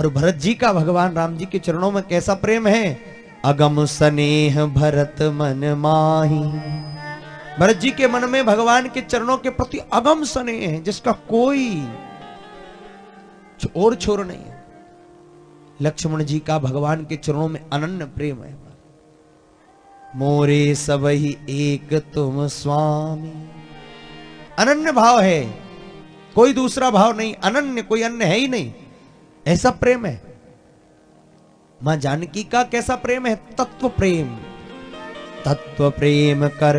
और भरत जी का भगवान राम जी के चरणों में कैसा प्रेम है। अगम स्नेह भरत मन माही। भरत जी के मन में भगवान के चरणों के प्रति अगम स्नेह है, जिसका कोई और छोर नहीं है। लक्ष्मण जी का भगवान के चरणों में अनन्य प्रेम है। मोरे सबही एक तुम स्वामी। अनन्य भाव है, कोई दूसरा भाव नहीं, अनन्य, कोई अन्य है ही नहीं, ऐसा प्रेम है। मां जानकी का कैसा प्रेम है। तत्व प्रेम। तत्व प्रेम कर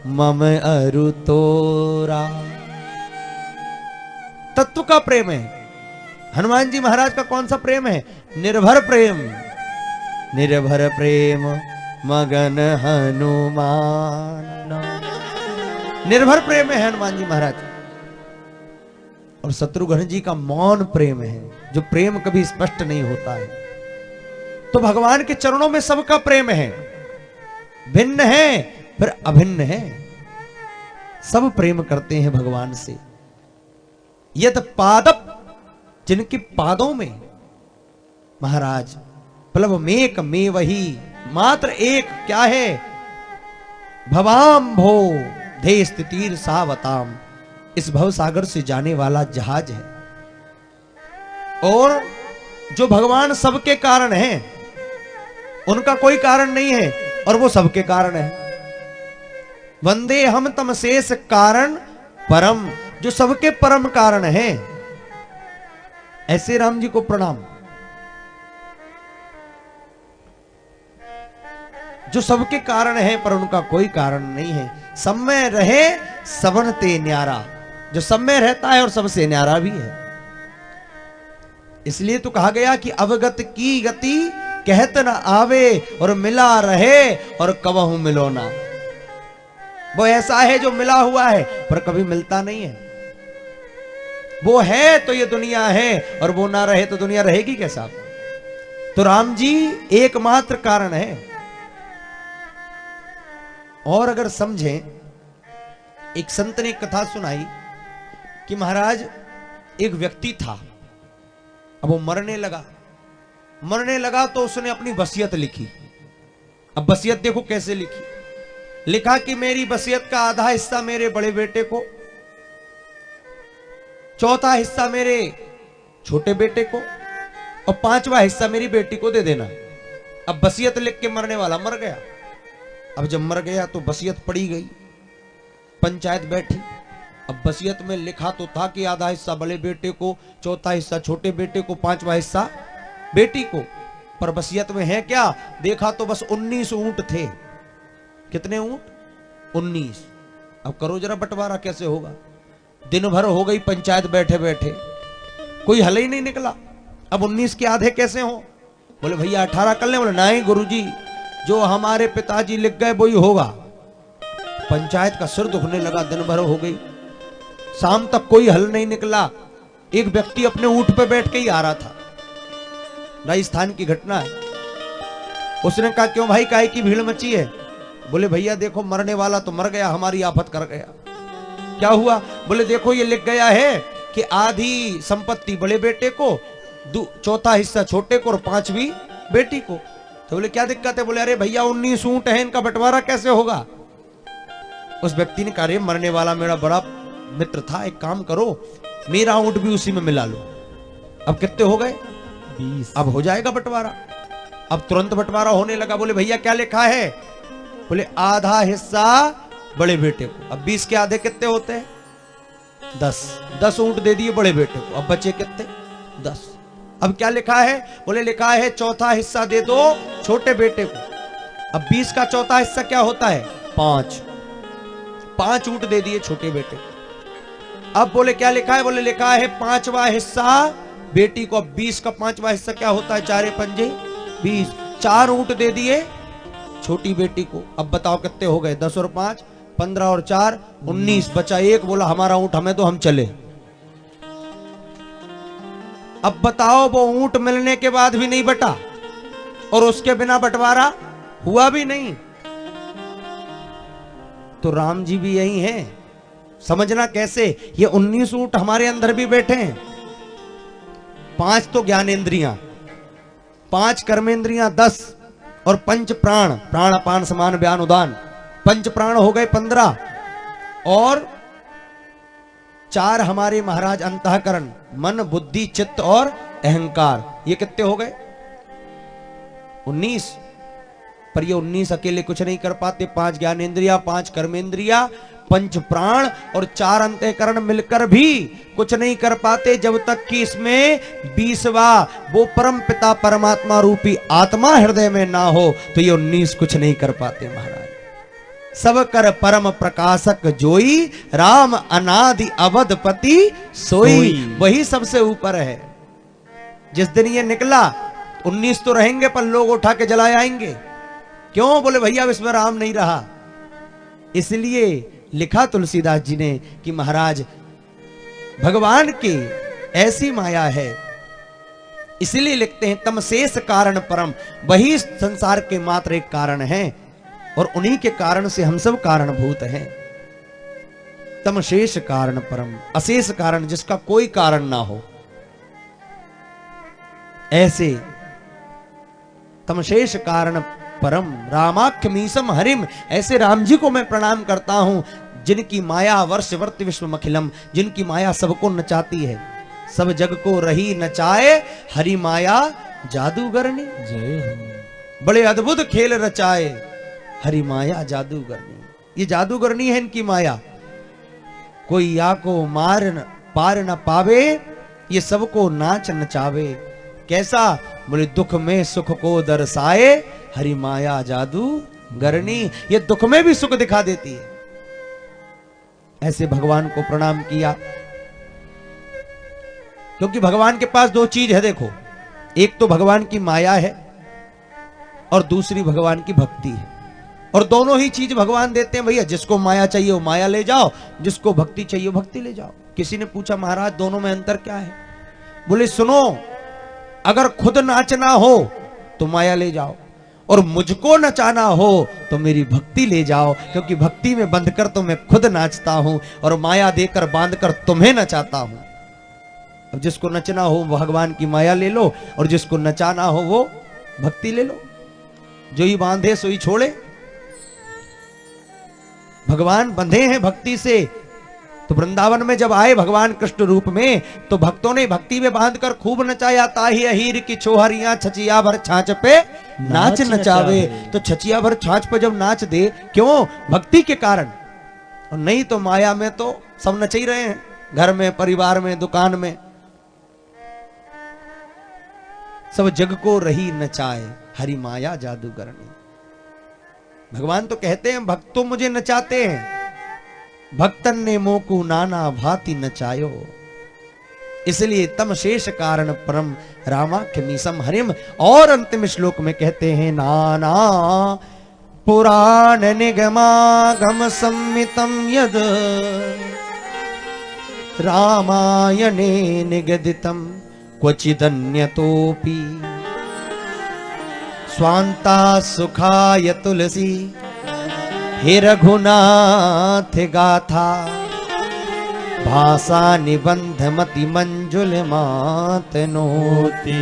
मम अरु तोरा। तत्व का प्रेम है। हनुमान जी महाराज का कौन सा प्रेम है। निर्भर प्रेम। निर्भर प्रेम मगन हनुमान। निर्भर प्रेम है हनुमान जी महाराज। और शत्रुघ्न जी का मौन प्रेम है, जो प्रेम कभी स्पष्ट नहीं होता है। तो भगवान के चरणों में सबका प्रेम है, भिन्न है फिर अभिन्न है, सब प्रेम करते हैं भगवान से। यद पादप, जिनके पादों में महाराज प्लवमेक में वही मात्र एक क्या है। भवाम भो धे स्थितिर सावताम। इस भव सागर से जाने वाला जहाज है। और जो भगवान सबके कारण है, उनका कोई कारण नहीं है और वो सबके कारण है। वंदे हम तम शेष कारण परम, जो सबके परम कारण है। ऐसे राम जी को प्रणाम, जो सबके कारण है पर उनका कोई कारण नहीं है। सब में रहे सबन ते न्यारा, जो सब में रहता है और सबसे न्यारा भी है। इसलिए तो कहा गया कि अवगत की गति कहत न आवे और मिला रहे और कबहू मिलो ना। वो ऐसा है जो मिला हुआ है पर कभी मिलता नहीं है। वो है तो ये दुनिया है और वो ना रहे तो दुनिया रहेगी कैसा। तो राम जी एकमात्र कारण है। और अगर समझें, एक संत ने कथा सुनाई कि महाराज एक व्यक्ति था, अब वो मरने लगा तो उसने अपनी वसीयत लिखी। अब वसीयत देखो कैसे लिखी। लिखा कि मेरी वसीयत का आधा हिस्सा मेरे बड़े बेटे को, चौथा हिस्सा मेरे छोटे बेटे को और पांचवा हिस्सा मेरी बेटी को दे देना। अब वसीयत लिख के मरने वाला मर गया। अब जब मर गया तो वसीयत पड़ी गई, पंचायत बैठी। अब वसीयत में लिखा तो था कि आधा हिस्सा बड़े बेटे को, चौथा हिस्सा छोटे बेटे को, पांचवा हिस्सा बेटी को। पर वसीयत में है क्या, देखा तो बस 19 ऊंट थे। कितने ऊंट? 19। अब करो जरा बंटवारा कैसे होगा। दिन भर हो गई पंचायत बैठे बैठे, कोई हल ही नहीं निकला। अब 19 के आधे कैसे हो। बोले भैया 18 कर ले। बोले नहीं गुरुजी, जो हमारे पिताजी लिख गए वही होगा। पंचायत का सिर दुखने लगा, दिन भर हो गई, शाम तक कोई हल नहीं निकला। एक व्यक्ति अपने ऊंट पे बैठ के ही आ रहा था, राजस्थान की घटना है। उसने कहा क्यों भाई, काहे की भीड़ मची है। बोले भैया देखो, मरने वाला तो मर गया, हमारी आफत कर गया। क्या हुआ। बोले देखो ये लिख गया है कि आधी संपत्ति बड़े बेटे को, चौथा हिस्सा छोटे को और पांचवी बेटी को। तो बोले क्या दिक्कत है। बोले अरे भैया 19 ऊंट है, इनका बंटवारा कैसे होगा। उस व्यक्ति ने कहा मरने वाला मेरा बड़ा मित्र था, एक काम करो मेरा ऊंट भी उसी में मिला लो। अब कितने हो गए? 20। अब हो जाएगा बंटवारा। अब तुरंत बंटवारा होने लगा। बोले भैया क्या लिखा है। बोले आधा हिस्सा बड़े बेटे को। अब 20 के आधे कितने होते हैं? 10 ऊंट दे दिए बड़े बेटे को। अब बचे कितने? 10। अब क्या लिखा है। बोले लिखा है चौथा हिस्सा दे दो छोटे बेटे को। अब 20 का चौथा हिस्सा क्या होता है? 5 ऊंट दे दिए छोटे बेटे को। अब बोले क्या लिखा है। बोले लिखा है पांचवा हिस्सा बेटी को। अब 20 का पांचवा हिस्सा क्या होता है? 4 पंजे 20। 4 ऊंट दे दिए छोटी बेटी को। अब बताओ कितने हो गए? 10 और 5 15 और 4 19, बचा 1। बोला हमारा ऊंट हमें तो, हम चले। अब बताओ वो ऊंट मिलने के बाद भी नहीं बटा और उसके बिना बंटवारा हुआ भी नहीं। तो राम जी भी यही हैं। समझना कैसे, ये 19 ऊंट हमारे अंदर भी बैठे हैं। 5 तो ज्ञानेंद्रियां, 5 कर्मेंद्रियां 10 और पंच प्राण, प्राण अपान समान व्यान उदान, पंच प्राण हो गए 15 और 4 हमारे महाराज अंतःकरण, मन बुद्धि चित्त और अहंकार, ये कितने हो गए 19। पर ये 19 अकेले कुछ नहीं कर पाते। 5 ज्ञानेंद्रिया, 5 कर्मेंद्रिया, पंच प्राण और 4 अंतःकरण मिलकर भी कुछ नहीं कर पाते जब तक कि इसमें 20वां वो परम पिता परमात्मा रूपी आत्मा हृदय में ना हो, तो ये 19 कुछ नहीं कर पाते महाराज। सब कर परम प्रकाशक जोई, राम अनादि अवधपति सोई, वही सबसे ऊपर है। जिस दिन ये निकला 19 तो रहेंगे पर लोग उठा के जलाए आएंगे। क्यों? बोले भैया इसमें राम नहीं रहा। इसलिए लिखा तुलसीदास जी ने कि महाराज भगवान की ऐसी माया है, इसलिए लिखते हैं तम शेष कारण परम, वही संसार के मात्र एक कारण हैं और उन्हीं के कारण से हम सब कारणभूत हैं। तम शेष कारण परम, अशेष कारण जिसका कोई कारण ना हो, ऐसे तम शेष कारण परम रामाख्य मीसम हरिम, ऐसे राम जी को मैं प्रणाम करता हूं जिनकी माया वर्ष वर्त विश्व अखिलम, जिनकी माया सबको नचाती है, सब जग को रही नचाए, हरि माया जादूगरनी, बड़े अद्भुत खेल रचाए, हरि माया जादूगरनी। ये जादूगरनी है इनकी माया, कोई या को मार पार न पावे, ये सबको नाच नचावे। कैसा? बोले दुख में सुख को दर्शाए, हरि माया जादू गरनी, ये दुख में भी सुख दिखा देती है। ऐसे भगवान को प्रणाम किया, क्योंकि भगवान के पास 2 चीज है। देखो, एक तो भगवान की माया है और दूसरी भगवान की भक्ति है, और दोनों ही चीज भगवान देते हैं। भैया जिसको माया चाहिए वो माया ले जाओ, जिसको भक्ति चाहिए वो भक्ति ले जाओ। किसी ने पूछा महाराज दोनों में अंतर क्या है? बोले सुनो, अगर खुद नाचना हो तो माया ले जाओ, और मुझको नचाना हो तो मेरी भक्ति ले जाओ, क्योंकि भक्ति में बंधकर तो मैं खुद नाचता हूं और माया देकर बांधकर तुम्हें नचाता हूं। अब जिसको नचना हो भगवान की माया ले लो, और जिसको नचाना हो वो भक्ति ले लो। जो ही बांधे सोई छोड़े, भगवान बंधे हैं भक्ति से। तो वृंदावन में जब आए भगवान कृष्ण रूप में, तो भक्तों ने भक्ति में बांधकर खूब नचाया। ताही अहीर की छोहरियां छचिया भर छाछ पे नाच नचावे। तो छचिया भर छाछ पे जब नाच दे, क्यों? भक्ति के कारण। और नहीं तो माया में तो सब नच ही रहे हैं, घर में, परिवार में, दुकान में, सब जग को रही नचाए, हरि माया जादूगरनी। भगवान तो कहते हैं भक्त तो मुझे नचाते हैं, भक्तन ने मोकू नाना भांति नचायो। इसलिए तम शेष कारण परम रामाख्य मीसम हरिम। और अंतिम श्लोक में कहते हैं नाना पुराण निगमागम सम्मितम यद रामायणे निगदितम क्वचिदन्यतोपि स्वान्ता सुखाय तुलसी हे रघुनाथ गाथा भाषा निबंध मति मंजुल मात नोति।